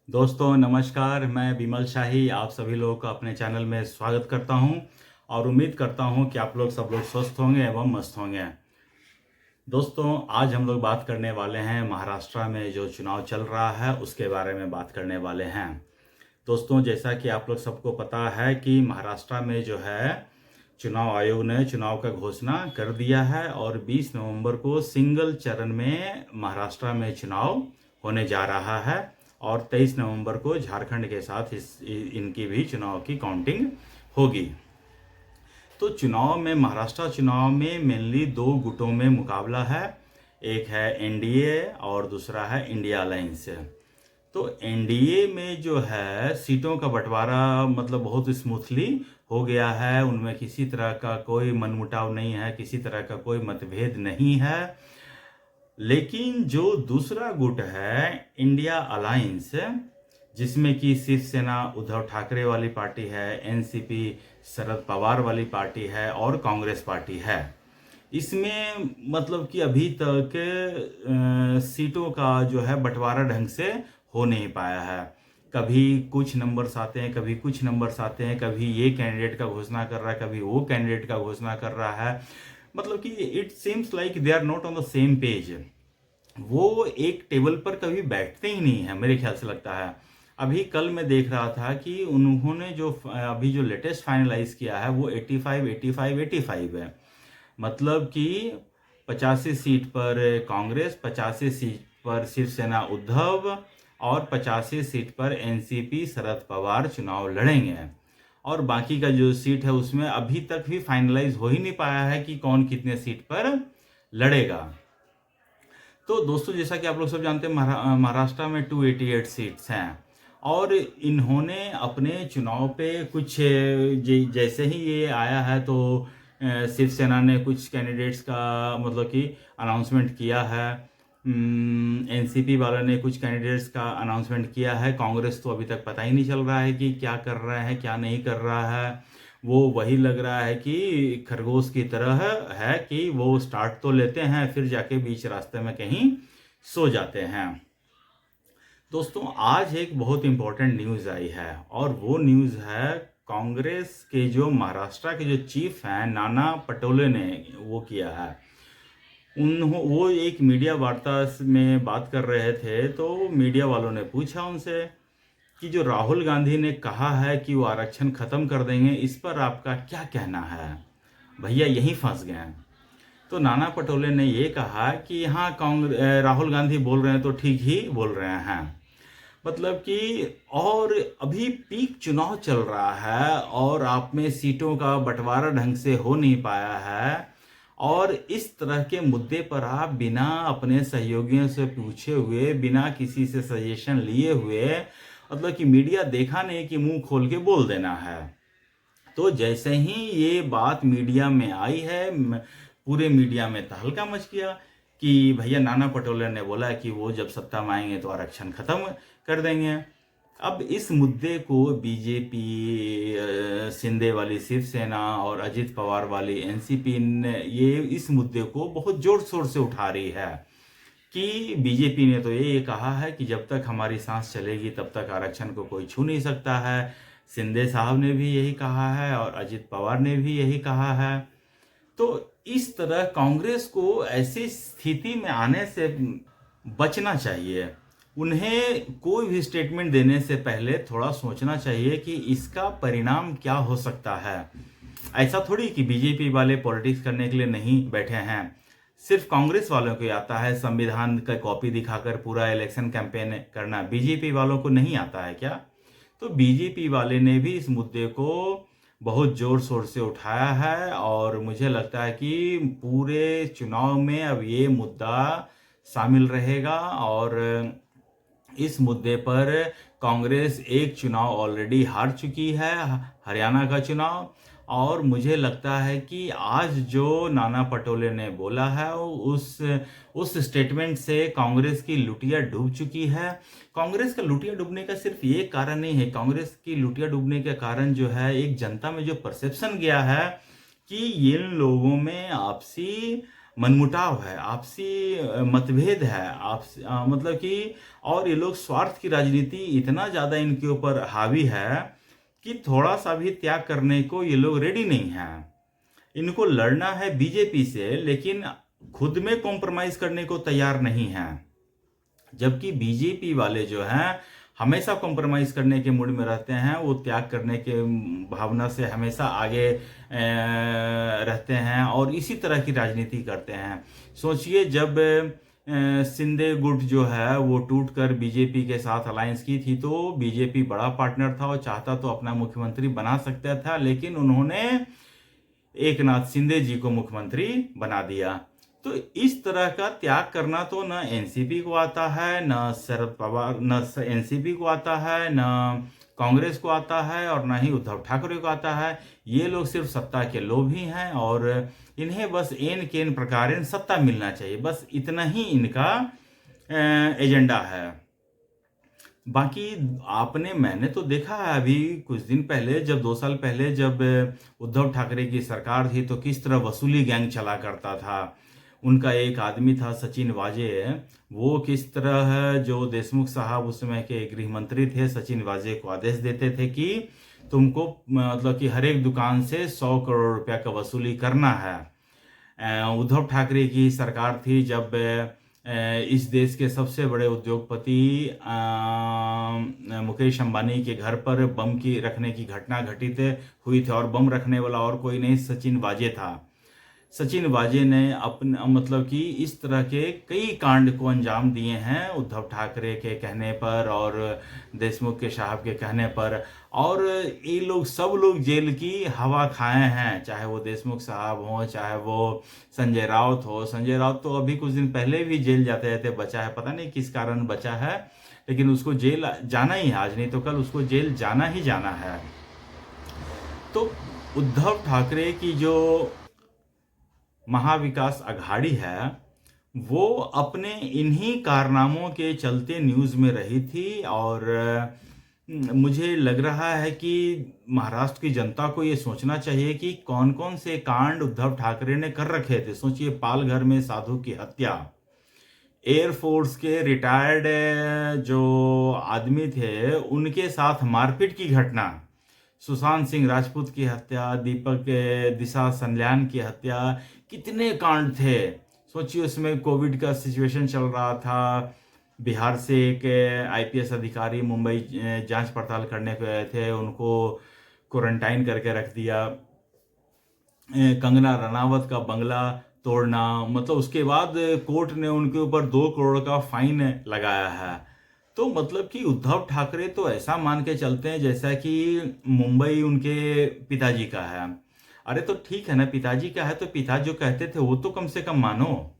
दोस्तों नमस्कार, मैं विमल शाही आप सभी लोगों का अपने चैनल में स्वागत करता हूं और उम्मीद करता हूं कि आप लोग सब लोग स्वस्थ होंगे एवं मस्त होंगे। दोस्तों आज हम लोग बात करने वाले हैं महाराष्ट्र में जो चुनाव चल रहा है उसके बारे में बात करने वाले हैं। दोस्तों जैसा कि आप लोग सबको पता है कि महाराष्ट्र में जो है चुनाव आयोग ने चुनाव का घोषणा कर दिया है और 20 नवंबर को सिंगल चरण में महाराष्ट्र में चुनाव होने जा रहा है और 23 नवंबर को झारखंड के साथ इनकी भी चुनाव की काउंटिंग होगी। तो चुनाव में महाराष्ट्र चुनाव में मेनली दो गुटों में मुकाबला है, एक है एनडीए और दूसरा है इंडिया अलायंस। तो एनडीए में जो है सीटों का बंटवारा मतलब बहुत स्मूथली हो गया है, उनमें किसी तरह का कोई मनमुटाव नहीं है, किसी तरह का कोई मतभेद नहीं है। लेकिन जो दूसरा गुट है इंडिया अलायंस, जिसमें कि शिवसेना उद्धव ठाकरे वाली पार्टी है, एनसीपी शरद पवार वाली पार्टी है और कांग्रेस पार्टी है, इसमें मतलब कि अभी तक सीटों का जो है बंटवारा ढंग से हो नहीं पाया है। कभी कुछ नंबर्स आते हैं, कभी कुछ नंबर्स आते हैं, कभी ये कैंडिडेट का घोषणा कर रहा है, कभी वो कैंडिडेट का घोषणा कर रहा है। मतलब कि it seems like they are not on the same page. वो एक टेबल पर कभी बैठते ही नहीं है, मेरे ख्याल से लगता है। अभी कल मैं देख रहा था कि उन्होंने जो अभी जो लेटेस्ट फाइनलाइज किया है वो 85 85 85 है। मतलब कि 85 सीट पर कांग्रेस, 85 सीट पर शिवसेना उद्धव और 85 सीट पर एनसीपी शरद पवार चुनाव लड़ेंगे। और बाकी का जो सीट है उसमें अभी तक भी फाइनलाइज हो ही नहीं पाया है कि कौन कितने सीट पर लड़ेगा। तो दोस्तों जैसा कि आप लोग सब जानते हैं महाराष्ट्र में 288 सीट्स हैं और इन्होंने अपने चुनाव पे कुछ जैसे ही ये आया है तो शिवसेना ने कुछ कैंडिडेट्स का मतलब कि अनाउंसमेंट किया है, एनसीपी वालों ने कुछ कैंडिडेट्स का अनाउंसमेंट किया है। कांग्रेस तो अभी तक पता ही नहीं चल रहा है कि क्या कर रहा है क्या नहीं कर रहा है। वो वही लग रहा है कि खरगोश की तरह है कि वो स्टार्ट तो लेते हैं फिर जाके बीच रास्ते में कहीं सो जाते हैं। दोस्तों आज एक बहुत इंपॉर्टेंट न्यूज़ आई है और वो न्यूज़ है कांग्रेस के जो महाराष्ट्र के जो चीफ हैं नाना पटोले ने वो किया है। वो एक मीडिया वार्ता में बात कर रहे थे तो मीडिया वालों ने पूछा उनसे कि जो राहुल गांधी ने कहा है कि वो आरक्षण खत्म कर देंगे, इस पर आपका क्या कहना है? भैया यहीं फंस गए। तो नाना पटोले ने ये कहा कि हाँ कांग्रेस राहुल गांधी बोल रहे हैं तो ठीक ही बोल रहे हैं। मतलब कि और अभी पीक चुनाव चल रहा है और आप में सीटों का बंटवारा ढंग से हो नहीं पाया है और इस तरह के मुद्दे पर आप बिना अपने सहयोगियों से पूछे हुए, बिना किसी से सजेशन लिए हुए, मतलब कि मीडिया देखा नहीं कि मुंह खोल के बोल देना है। तो जैसे ही ये बात मीडिया में आई है पूरे मीडिया में तहलका मच गया कि भैया नाना पटोले ने बोला कि वो जब सत्ता में आएंगे तो आरक्षण खत्म कर देंगे। अब इस मुद्दे को बीजेपी, शिंदे वाली शिवसेना और अजित पवार वाली एनसीपी ने ये इस मुद्दे को बहुत जोर शोर से उठा रही है कि बीजेपी ने तो ये कहा है कि जब तक हमारी सांस चलेगी तब तक आरक्षण को कोई छू नहीं सकता है। शिंदे साहब ने भी यही कहा है और अजित पवार ने भी यही कहा है। तो इस तरह कांग्रेस को ऐसी स्थिति में आने से बचना चाहिए। उन्हें कोई भी स्टेटमेंट देने से पहले थोड़ा सोचना चाहिए कि इसका परिणाम क्या हो सकता है। ऐसा थोड़ी कि बीजेपी वाले पॉलिटिक्स करने के लिए नहीं बैठे हैं, सिर्फ कांग्रेस वालों को आता है संविधान का कॉपी दिखाकर पूरा इलेक्शन कैंपेन करना, बीजेपी वालों को नहीं आता है क्या? तो बीजेपी वाले ने भी इस मुद्दे को बहुत जोर शोर से उठाया है और मुझे लगता है कि पूरे चुनाव में अब ये मुद्दा शामिल रहेगा। और इस मुद्दे पर कांग्रेस एक चुनाव ऑलरेडी हार चुकी है, हरियाणा का चुनाव, और मुझे लगता है कि आज जो नाना पटोले ने बोला है उस स्टेटमेंट से कांग्रेस की लुटिया डूब चुकी है। कांग्रेस का लुटिया डूबने का सिर्फ ये कारण नहीं है, कांग्रेस की लुटिया डूबने का कारण जो है एक जनता में जो परसेप्शन गया है कि इन लोगों में आपसी मनमुटाव है, आपसी मतभेद है, मतलब कि और ये लोग स्वार्थ की राजनीति इतना ज़्यादा इनके ऊपर हावी है कि थोड़ा सा भी त्याग करने को ये लोग रेडी नहीं है। इनको लड़ना है बीजेपी से, लेकिन खुद में कॉम्प्रोमाइज करने को तैयार नहीं है। जबकि बीजेपी वाले जो हैं हमेशा कॉम्प्रोमाइज करने के मूड में रहते हैं, वो त्याग करने के भावना से हमेशा आगे रहते हैं और इसी तरह की राजनीति करते हैं। सोचिए, जब शिंदे गुट जो है वो टूट कर बीजेपी के साथ अलायंस की थी, तो बीजेपी बड़ा पार्टनर था और चाहता तो अपना मुख्यमंत्री बना सकता था, लेकिन उन्होंने एक नाथ शिंदे जी को मुख्यमंत्री बना दिया। तो इस तरह का त्याग करना तो न एनसीपी को आता है, न शरद पवार, न एनसीपी को आता है, न कांग्रेस को आता है और न ही उद्धव ठाकरे को आता है। ये लोग सिर्फ सत्ता के लोभी हैं और इन्हें बस एन केन प्रकार सत्ता मिलना चाहिए, बस इतना ही इनका एजेंडा है। बाकी मैंने तो देखा है अभी कुछ दिन पहले, जब 2 साल पहले जब उद्धव ठाकरे की सरकार थी, तो किस तरह वसूली गैंग चला करता था। उनका एक आदमी था सचिन वाजे, वो किस तरह जो देशमुख साहब उस समय के गृह मंत्री थे, सचिन वाजे को आदेश देते थे कि तुमको मतलब कि हर एक दुकान से 100 करोड़ रुपया का वसूली करना है। उद्धव ठाकरे की सरकार थी जब इस देश के सबसे बड़े उद्योगपति मुकेश अंबानी के घर पर बम की रखने की घटना घटित हुई थी और बम रखने वाला और कोई नहीं, सचिन वाजे था। सचिन वाजे ने अपने मतलब कि इस तरह के कई कांड को अंजाम दिए हैं उद्धव ठाकरे के कहने पर और देशमुख के साहब के कहने पर, और ये लोग सब लोग जेल की हवा खाए हैं, चाहे वो देशमुख साहब हों, चाहे वो संजय राउत हो। संजय राउत तो अभी कुछ दिन पहले भी जेल जाते जाते बचा है, पता नहीं किस कारण बचा है, लेकिन उसको जेल जाना ही है, आज नहीं तो कल उसको जेल जाना ही जाना है। तो उद्धव ठाकरे की जो महाविकास अघाड़ी है वो अपने इन्हीं कारनामों के चलते न्यूज़ में रही थी और मुझे लग रहा है कि महाराष्ट्र की जनता को ये सोचना चाहिए कि कौन कौन से कांड उद्धव ठाकरे ने कर रखे थे। सोचिए, पालघर में साधु की हत्या, एयरफोर्स के रिटायर्ड जो आदमी थे उनके साथ मारपीट की घटना, सुशांत सिंह राजपूत की हत्या, दीपक दिशा सल्यान की हत्या, कितने कांड थे। सोचिए, उसमें कोविड का सिचुएशन चल रहा था, बिहार से एक आईपीएस अधिकारी मुंबई जांच पड़ताल करने को आए थे, उनको क्वारंटाइन करके रख दिया। कंगना रनावत का बंगला तोड़ना, मतलब उसके बाद कोर्ट ने उनके ऊपर 2 करोड़ का फाइन लगाया है। तो मतलब कि उद्धव ठाकरे तो ऐसा मान के चलते हैं जैसा कि मुंबई उनके पिताजी का है। अरे तो ठीक है ना, पिताजी का है तो पिता जो कहते थे वो तो कम से कम मानो।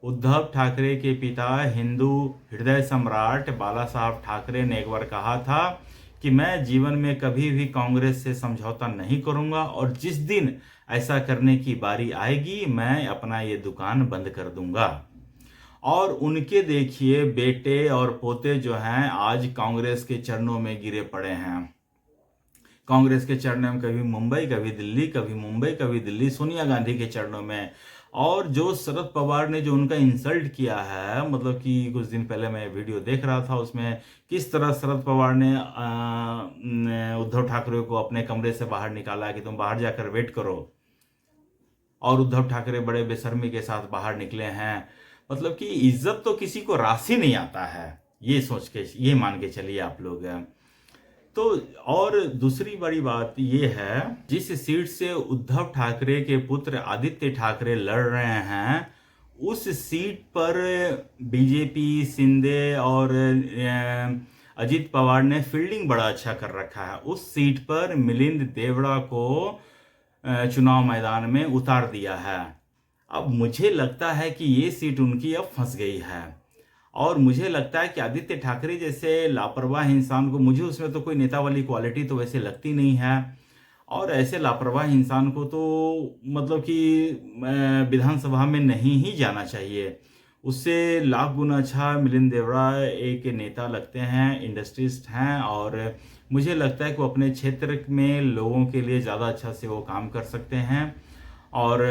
उद्धव ठाकरे के पिता हिंदू हृदय सम्राट बाला साहब ठाकरे ने एक बार कहा था कि मैं जीवन में कभी भी कांग्रेस से समझौता नहीं करूंगा और जिस दिन ऐसा करने की बारी आएगी मैं अपना ये दुकान बंद कर दूंगा। और उनके देखिए बेटे और पोते जो हैं आज कांग्रेस के चरणों में गिरे पड़े हैं। कांग्रेस के चरणों में कभी मुंबई, कभी दिल्ली, कभी मुंबई, कभी दिल्ली, सोनिया गांधी के चरणों में। और जो शरद पवार ने जो उनका इंसल्ट किया है, मतलब कि कुछ दिन पहले मैं वीडियो देख रहा था, उसमें किस तरह शरद पवार ने उद्धव ठाकरे को अपने कमरे से बाहर निकाला कि तुम बाहर जाकर वेट करो, और उद्धव ठाकरे बड़े बेशर्मी के साथ बाहर निकले हैं। मतलब कि इज्जत तो किसी को राशि नहीं आता है, ये सोच के ये मान के चलिए आप लोग। तो और दूसरी बड़ी बात ये है, जिस सीट से उद्धव ठाकरे के पुत्र आदित्य ठाकरे लड़ रहे हैं उस सीट पर बीजेपी, शिंदे और अजित पवार ने फील्डिंग बड़ा अच्छा कर रखा है। उस सीट पर मिलिंद देवड़ा को चुनाव मैदान में उतार दिया है। अब मुझे लगता है कि ये सीट उनकी अब फंस गई है और मुझे लगता है कि आदित्य ठाकरे जैसे लापरवाह इंसान को, मुझे उसमें तो कोई नेता वाली क्वालिटी तो वैसे लगती नहीं है, और ऐसे लापरवाह इंसान को तो मतलब कि विधानसभा में नहीं ही जाना चाहिए। उससे लाख गुना अच्छा मिलिंद देवड़ा एक नेता लगते हैं, इंडस्ट्रिस्ट हैं, और मुझे लगता है कि वो अपने क्षेत्र में लोगों के लिए ज़्यादा अच्छा से वो काम कर सकते हैं। और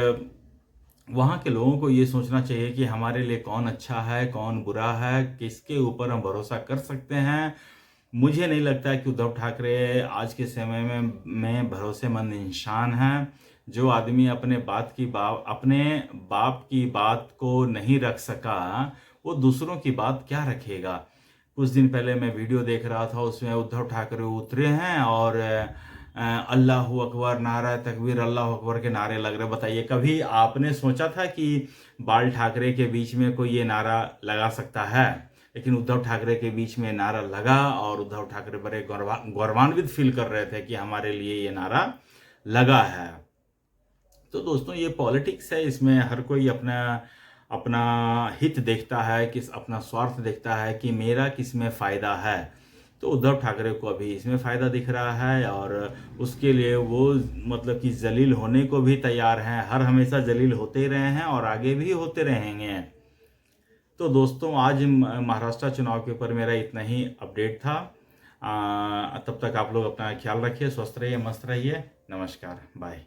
वहाँ के लोगों को ये सोचना चाहिए कि हमारे लिए कौन अच्छा है, कौन बुरा है, किसके ऊपर हम भरोसा कर सकते हैं। मुझे नहीं लगता है कि उद्धव ठाकरे आज के समय में भरोसेमंद इंसान हैं। जो आदमी अपने बाप की बात को नहीं रख सका, वो दूसरों की बात क्या रखेगा। कुछ दिन पहले मैं वीडियो देख रहा था, उसमें उद्धव ठाकरे उतरे हैं और अल्लाह अकबर, नारा तकबीर, अल्लाह अकबर के नारे लग रहे। बताइए, कभी आपने सोचा था कि बाल ठाकरे के बीच में कोई ये नारा लगा सकता है? लेकिन उद्धव ठाकरे के बीच में नारा लगा और उद्धव ठाकरे बड़े गौरवान्वित फील कर रहे थे कि हमारे लिए ये नारा लगा है। तो दोस्तों, ये पॉलिटिक्स है, इसमें हर कोई अपना अपना हित देखता है, अपना स्वार्थ देखता है कि मेरा किस में फ़ायदा है। तो उद्धव ठाकरे को अभी इसमें फ़ायदा दिख रहा है और उसके लिए वो मतलब कि जलील होने को भी तैयार हैं। हर हमेशा जलील होते रहे हैं और आगे भी होते रहेंगे। तो दोस्तों, आज महाराष्ट्र चुनाव के ऊपर मेरा इतना ही अपडेट था। तब तक आप लोग अपना ख्याल रखिए, स्वस्थ रहिए, मस्त रहिए। नमस्कार, बाय।